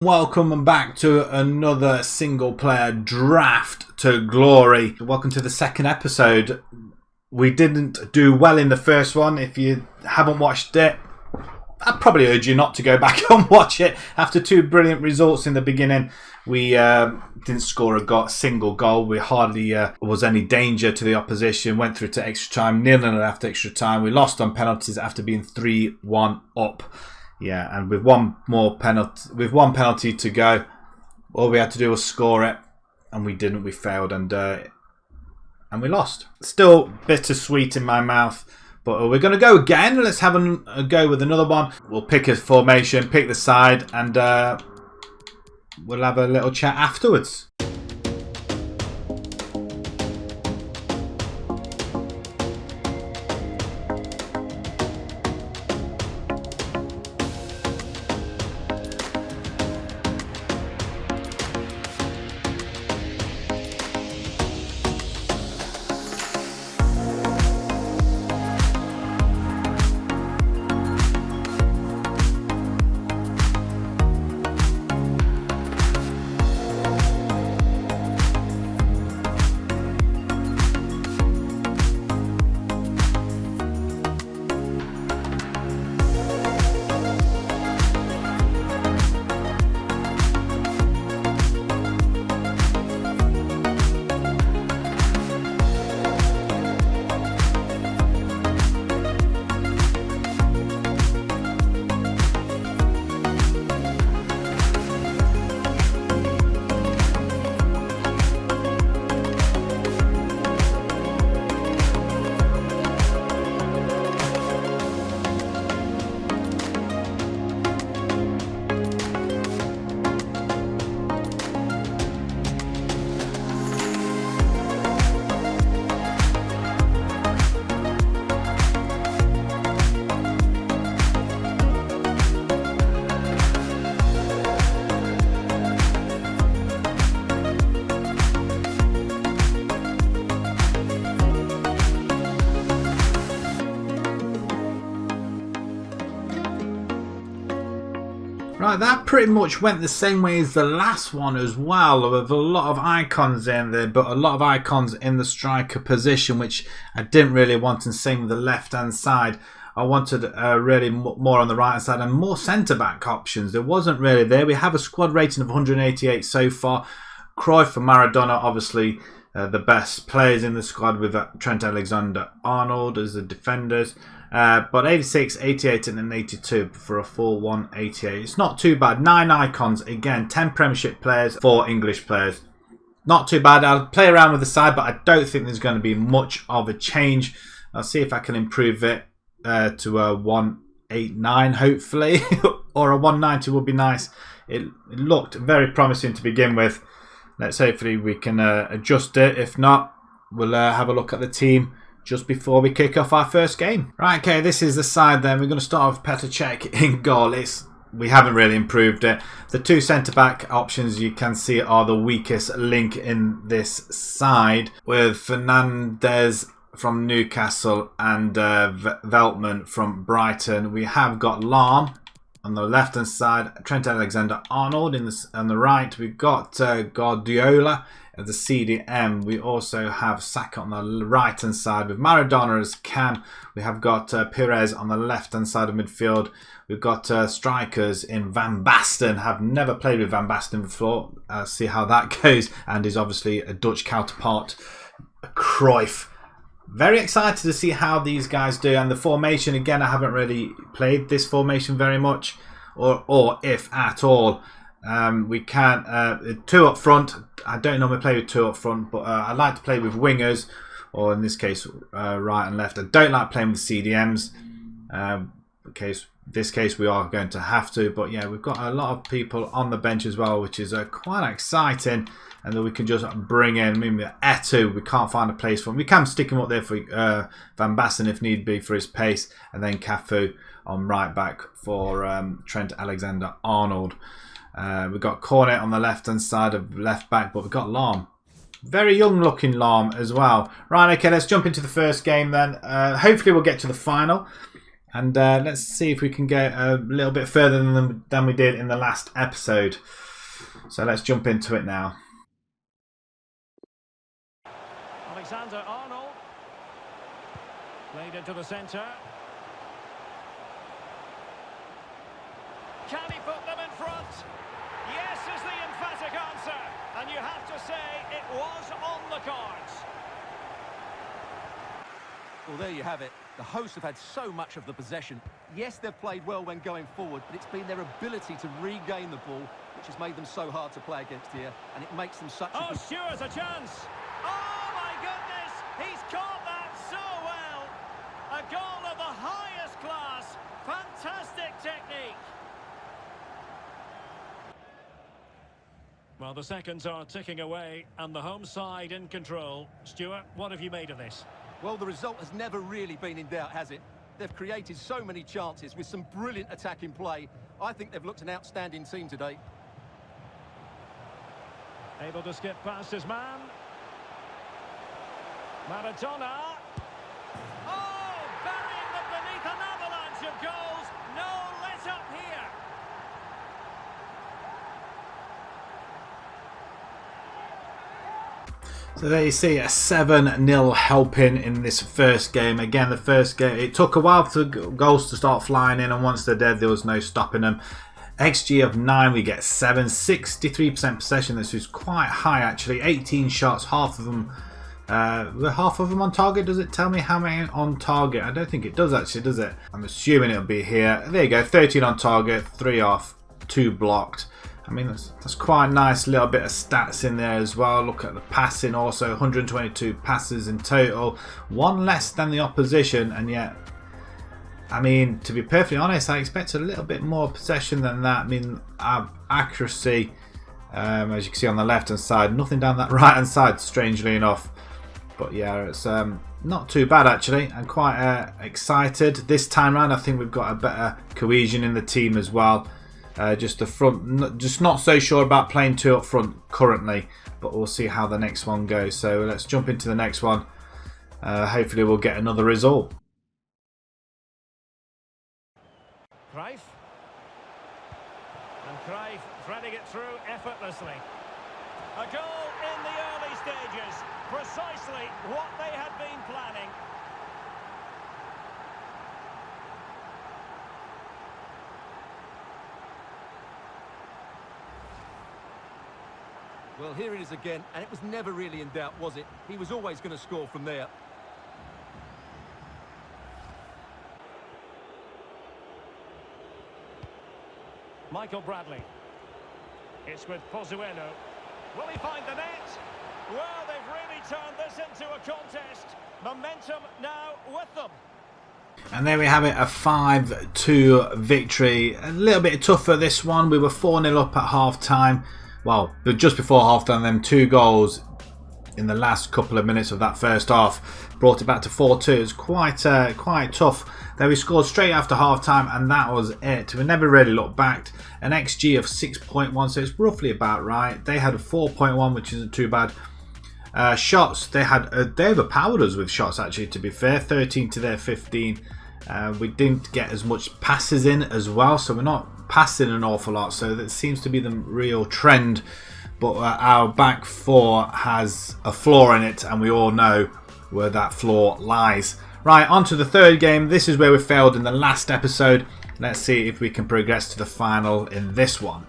Welcome back to another single player draft to glory. Welcome to the second episode. We didn't do well in the first one. If you haven't watched it, I'd probably urge you not to go back and watch it. After two brilliant results in the beginning, we didn't score a single goal. We hardly was any danger to the opposition. Went through to extra time, 0-0 after extra time. We lost on penalties after being 3-1 up. Yeah, and with one penalty to go, all we had to do was score it, and we didn't. We failed, and we lost. Still bittersweet in my mouth, but we're going to go again. Let's have a go with another one. We'll pick a formation, pick the side, and we'll have a little chat afterwards. Right, that pretty much went the same way as the last one as well, with a lot of icons in there, but a lot of icons in the striker position, which I didn't really want, and same with the left-hand side. I wanted really more on the right-hand side and more centre-back options. There wasn't really there. We have a squad rating of 188 so far. Cruyff and Maradona, obviously, the best players in the squad, with Trent Alexander-Arnold as the defenders. But 86, 88 and then 82 for a full 188. It's not too bad. 9 icons, again, 10 Premiership players, 4 English players. Not too bad. I'll play around with the side, but I don't think there's going to be much of a change. I'll see if I can improve it to a 189, hopefully. Or a 190 would be nice. It looked very promising to begin with. Let's hopefully we can adjust it. If not, we'll have a look at the team just before we kick off our first game. Right, okay, this is the side then. We're going to start with Petr Cech in goal. We haven't really improved it. The 2 centre-back options you can see are the weakest link in this side, with Fernandez from Newcastle and Veltman from Brighton. We have got Lahm on the left-hand side, Trent Alexander-Arnold on the right. We've got Guardiola as the CDM. We also have Saka on the right-hand side with Maradona as cam. We have got Pires on the left-hand side of midfield. We've got strikers in Van Basten. Have never played with Van Basten before. See how that goes. And is obviously a Dutch counterpart, Cruyff. Very excited to see how these guys do. And the formation, again, I haven't really played this formation very much, or if at all. We can 2 up front. I don't normally play with 2 up front, but I like to play with wingers, or in this case right and left. I don't like playing with CDMs. This case we are going to have to, but yeah, we've got a lot of people on the bench as well, which is quite exciting. And then we can just bring in maybe Eto'o. We can't find a place for him. We can stick him up there for Van Basten if need be for his pace, and then Cafu on right back for Trent Alexander-Arnold. We've got Cornet on the left-hand side of left back, but we've got Lahm. Very young looking Lahm as well. Right, okay, let's jump into the first game then. Hopefully we'll get to the final. And let's see if we can go a little bit further than we did in the last episode. So let's jump into it now. Alexander-Arnold. Played into the centre. Can he put them in front? Yes is the emphatic answer. And you have to say it was on the cards. Well, there you have it. The hosts have had so much of the possession. Yes, they've played well when going forward, but it's been their ability to regain the ball which has made them so hard to play against here, and it makes them such a... Oh, Stewart's a chance! Oh, my goodness! He's caught that so well! A goal of the highest class! Fantastic technique! Well, the seconds are ticking away, and the home side in control. Stuart, what have you made of this? Well, the result has never really been in doubt, has it? They've created so many chances with some brilliant attacking play. I think they've looked an outstanding team today. Able to skip past his man. Maradona. Oh, burying them beneath an avalanche of goals. No let up here. So there you see a 7-0 helping in this first game. Again, the first game, it took a while for the goals to start flying in, and once they're dead, there was no stopping them. XG of 9, we get 7, 63% possession. This is quite high actually. 18 shots, half of them on target. Does it tell me how many on target? I don't think it does actually, does it? I'm assuming it'll be here. There you go, 13 on target, 3 off, 2 blocked. I mean, that's quite a nice little bit of stats in there as well. Look at the passing also, 122 passes in total. 1 less than the opposition, and yet, I mean, to be perfectly honest, I expect a little bit more possession than that. I mean, accuracy, as you can see on the left-hand side, nothing down that right-hand side, strangely enough. But yeah, it's not too bad actually. I'm quite excited. This time round, I think we've got a better cohesion in the team as well. Just the front, just not so sure about playing 2 up front currently, but we'll see how the next one goes. So let's jump into the next one. Hopefully we'll get another result. Cruyff. And Cruyff threading it through effortlessly. A goal in the early stages. Precisely what they had been planning. Well, here it is again, and it was never really in doubt, was it? He was always going to score from there. Michael Bradley. It's with Pozuelo. Will he find the net? Well, they've really turned this into a contest. Momentum now with them. And there we have it, a 5-2 victory. A little bit tougher this one. We were 4-0 up at half-time. Well, but just before half-time, then 2 goals in the last couple of minutes of that first half brought it back to 4-2. It was quite tough. Then we scored straight after half-time, and that was it. We never really looked back. An XG of 6.1, so it's roughly about right. They had a 4.1, which isn't too bad. Shots, they overpowered us with shots actually, to be fair. 13 to their 15. We didn't get as much passes in as well, so we're not passing an awful lot, so that seems to be the real trend. But our back 4 has a flaw in it, and we all know where that flaw lies. Right, on to the third game. This is where we failed in the last episode. Let's see if we can progress to the final in this one.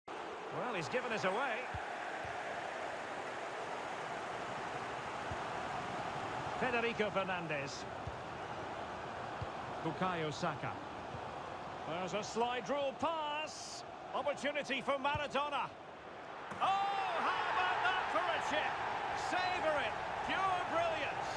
Well, he's given us away. Federico Fernandez. Bukayo Saka. There's a slide rule pass. Opportunity for Maradona. Oh, how about that for a chip? Savour it. Pure brilliance.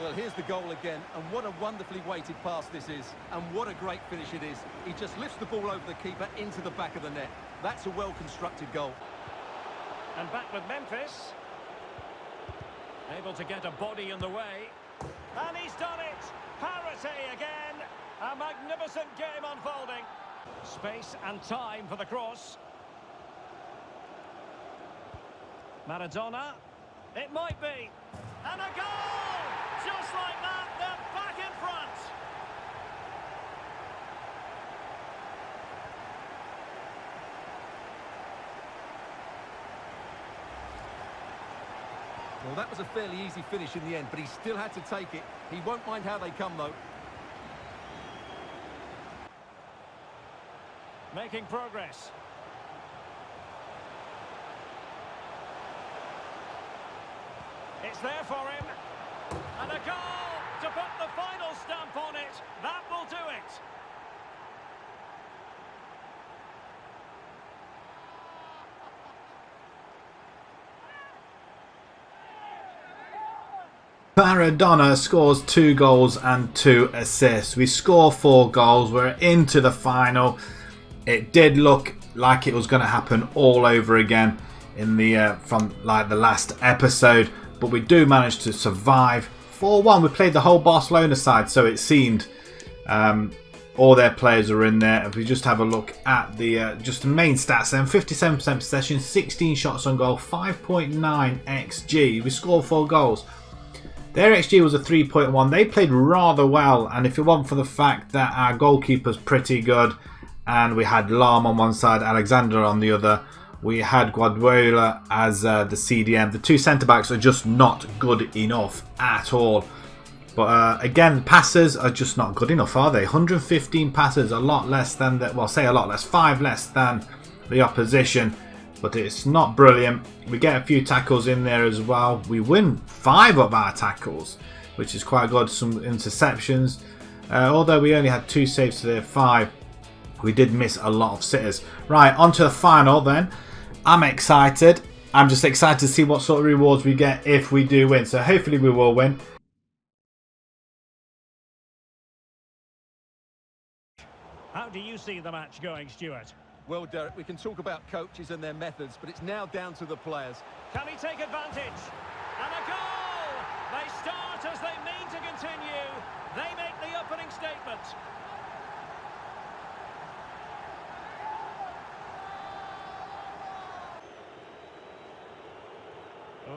Well, here's the goal again, and what a wonderfully weighted pass this is, and what a great finish it is. He just lifts the ball over the keeper into the back of the net. That's a well-constructed goal. And back with Memphis. Able to get a body in the way. And he's done it. Parity again. A magnificent game unfolding. Space and time for the cross. Maradona. It might be. And a goal! Just like that, they're back in front. Well, that was a fairly easy finish in the end, but he still had to take it. He won't mind how they come, though. Making progress. It's there for him. And a goal to put the final stamp on it. That will do it. Maradona scores 2 goals and 2 assists. We score 4 goals. We're into the final. It did look like it was going to happen all over again in the from like the last episode, but we do manage to survive. 4-1. We played the whole Barcelona side, so it seemed. All their players are in there. If we just have a look at the just the main stats, then 57% possession, 16 shots on goal, 5.9 xG. We scored 4 goals. Their XG was a 3.1. They played rather well, and if it wasn't for the fact that our goalkeeper's pretty good, and we had Lam on one side, Alexander on the other, we had Guardiola as the CDM. The 2 centre-backs are just not good enough at all. But again, passes are just not good enough, are they? 115 passes, a lot less than, well, say a lot less, 5 less than the opposition. But it's not brilliant. We get a few tackles in there as well. We win 5 of our tackles, which is quite good. Some interceptions. Although we only had 2 saves to their 5, we did miss a lot of sitters. Right, on to the final then. I'm excited. I'm just excited to see what sort of rewards we get if we do win. So hopefully we will win. How do you see the match going, Stuart? Well, Derek, we can talk about coaches and their methods, but it's now down to the players. Can he take advantage? And a goal! They start as they mean to continue. They make the opening statement.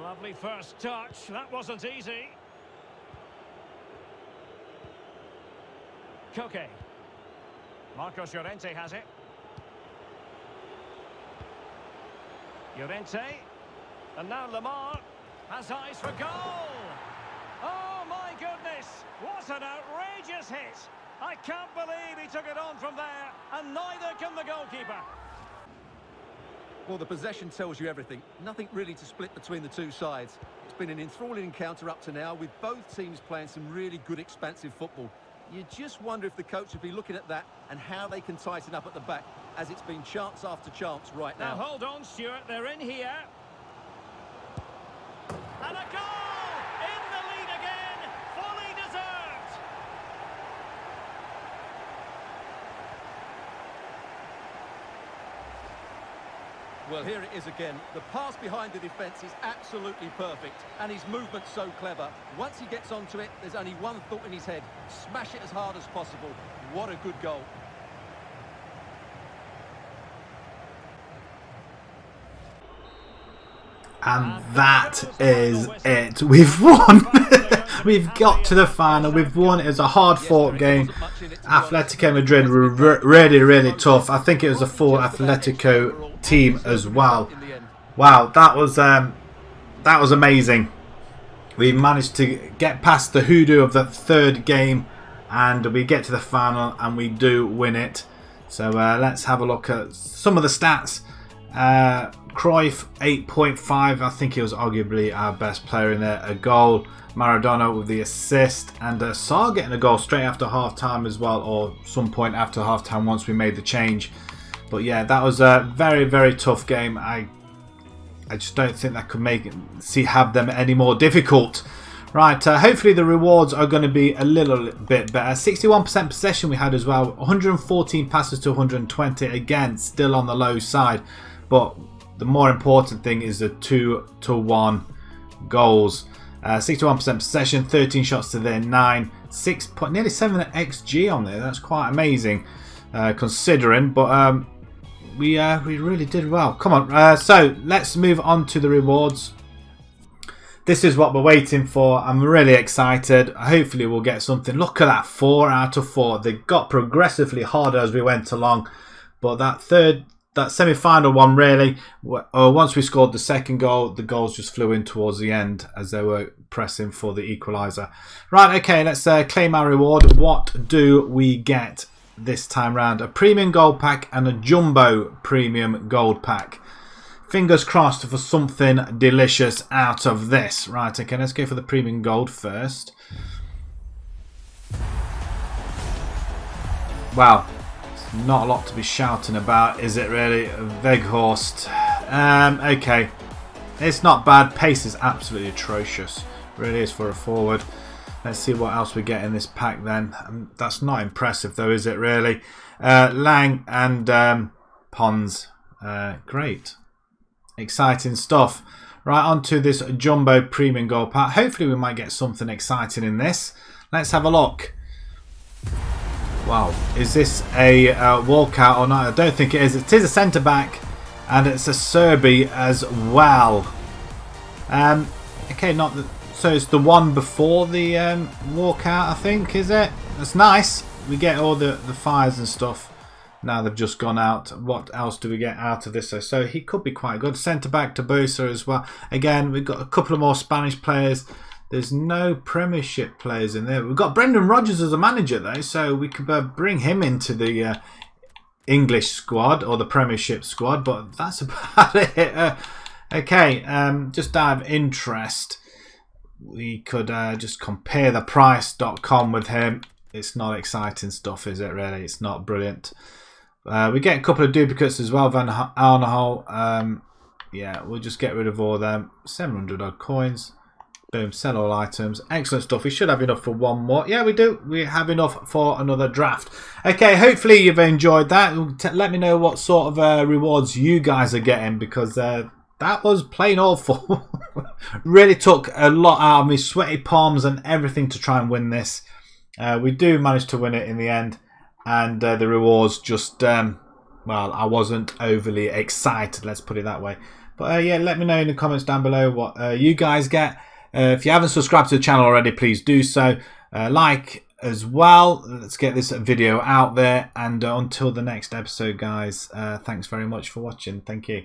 Lovely first touch. That wasn't easy. Koke. Marcos Llorente has it. Llorente. And now Lamar has eyes for goal. Oh, my goodness. What an outrageous hit. I can't believe he took it on from there. And neither can the goalkeeper. Well, the possession tells you everything. Nothing really to split between the two sides. It's been an enthralling encounter up to now, with both teams playing some really good expansive football. You just wonder if the coach will be looking at that and how they can tighten up at the back, as it's been chance after chance right now. Now hold on, Stuart. They're in here. And a goal! In the lead again. Fully deserved. Well, here it is again. The pass behind the defence is absolutely perfect, and his movement's so clever. Once he gets onto it, there's only one thought in his head: smash it as hard as possible. What a good goal. And that is it. We've won. We've got to the final. We've won. It was a hard-fought game. Atletico Madrid were really, really tough. I think it was a full Atletico team as well. Wow, that was amazing. We managed to get past the hoodoo of the third game, and we get to the final, and we do win it. So let's have a look at some of the stats. Cruyff 8.5. I think he was arguably our best player in there. A goal. Maradona with the assist, and Sarr getting a goal straight after half time as well, or some point after half time once we made the change. But yeah, that was a very, very tough game. I just don't think that could have them any more difficult. Right, hopefully the rewards are going to be a little bit better. 61% possession we had as well. 114 passes to 120. Again, still on the low side. But the more important thing is the 2-1 goals. 61% possession, 13 shots to their 9, nearly 7 XG on there. That's quite amazing considering, but we really did well. Come on, so let's move on to the rewards. This is what we're waiting for. I'm really excited. Hopefully we'll get something. Look at that, 4 out of 4. They got progressively harder as we went along, but that semi-final one really, once we scored the second goal, the goals just flew in towards the end as they were pressing for the equaliser. Right, okay, let's claim our reward. What do we get this time round? A premium gold pack and a jumbo premium gold pack. Fingers crossed for something delicious out of this. Right, okay, let's go for the premium gold first. Wow. Not a lot to be shouting about, is it really? Veghorst. Okay. It's not bad. Pace is absolutely atrocious. Really is for a forward. Let's see what else we get in this pack then. That's not impressive though, is it really? Lang and Pons. Great. Exciting stuff. Right, on to this jumbo premium gold pack. Hopefully we might get something exciting in this. Let's have a look. Wow, is this a walkout or not? I don't think it is. It is a centre back, and it's a Serbi as well. Okay, not the, so it's the one before the walkout, I think, is it? That's nice. We get all the fires and stuff. Now they've just gone out. What else do we get out of this? So he could be quite good. Centre back to Bosa as well. Again, we've got a couple of more Spanish players. There's no Premiership players in there. We've got Brendan Rodgers as a manager though, so we could bring him into the English squad or the Premiership squad, but that's about it. Okay, just out of interest, we could just compare the price.com with him. It's not exciting stuff, is it really? It's not brilliant. We get a couple of duplicates as well, Van Arnehol. Yeah, we'll just get rid of all them. 700 odd coins. Boom, sell all items. Excellent stuff. We should have enough for one more. Yeah, we do. We have enough for another draft. Okay, hopefully you've enjoyed that. Let me know what sort of rewards you guys are getting, because that was plain awful. Really took a lot out of me, sweaty palms and everything to try and win this. We do manage to win it in the end. And the rewards just, well, I wasn't overly excited, let's put it that way. But yeah, let me know in the comments down below what you guys get. If you haven't subscribed to the channel already, please do so. Like as well. Let's get this video out there. And until the next episode, guys, thanks very much for watching. Thank you.